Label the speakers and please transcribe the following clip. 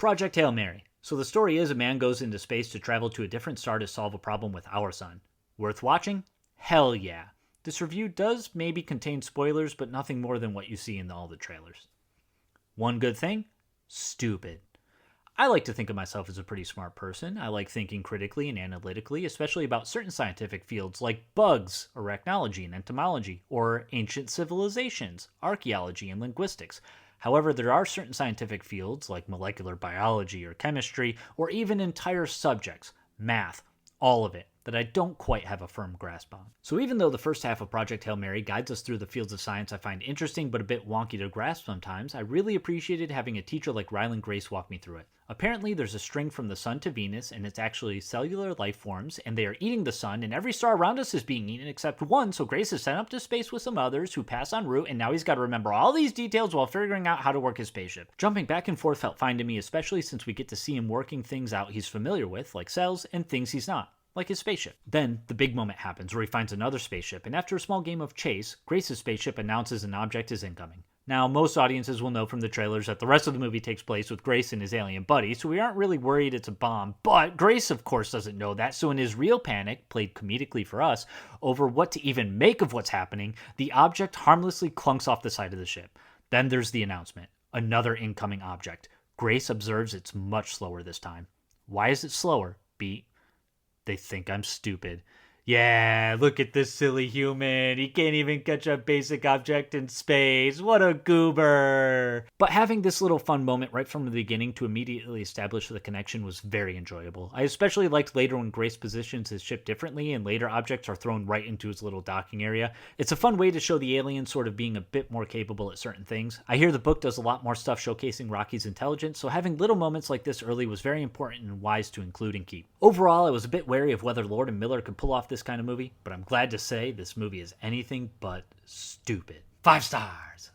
Speaker 1: Project Hail Mary. So the story is a man goes into space to travel to a different star to solve a problem with our sun. Worth watching? Hell yeah. This review does maybe contain spoilers, but nothing more than what you see in all the trailers. One good thing? Stupid. I like to think of myself as a pretty smart person. I like thinking critically and analytically, especially about certain scientific fields like bugs, arachnology and entomology, or ancient civilizations, archaeology and linguistics. However, there are certain scientific fields like molecular biology or chemistry, or even entire subjects, math, all of it, that I don't quite have a firm grasp on. So even though the first half of Project Hail Mary guides us through the fields of science I find interesting but a bit wonky to grasp sometimes, I really appreciated having a teacher like Ryland Grace walk me through it. Apparently there's a string from the sun to Venus, and it's actually cellular life forms, and they are eating the sun, and every star around us is being eaten except one, so Grace is sent up to space with some others who pass en route, and now he's got to remember all these details while figuring out how to work his spaceship. Jumping back and forth felt fine to me, especially since we get to see him working things out he's familiar with, like cells, and things he's not, like his spaceship. Then, the big moment happens where he finds another spaceship, and after a small game of chase, Grace's spaceship announces an object is incoming. Now, most audiences will know from the trailers that the rest of the movie takes place with Grace and his alien buddy, so we aren't really worried it's a bomb, but Grace, of course, doesn't know that, so in his real panic, played comedically for us, over what to even make of what's happening, the object harmlessly clunks off the side of the ship. Then there's the announcement. Another incoming object. Grace observes it's much slower this time. Why is it slower? They think I'm stupid. Yeah, look at this silly human. He can't even catch a basic object in space. What a goober. But having this little fun moment right from the beginning to immediately establish the connection was very enjoyable. I especially liked later when Grace positions his ship differently and later objects are thrown right into his little docking area. It's a fun way to show the alien sort of being a bit more capable at certain things. I hear the book does a lot more stuff showcasing Rocky's intelligence, so having little moments like this early was very important and wise to include and keep. Overall, I was a bit wary of whether Lord and Miller could pull off this kind of movie, but I'm glad to say this movie is anything but stupid. 5 stars!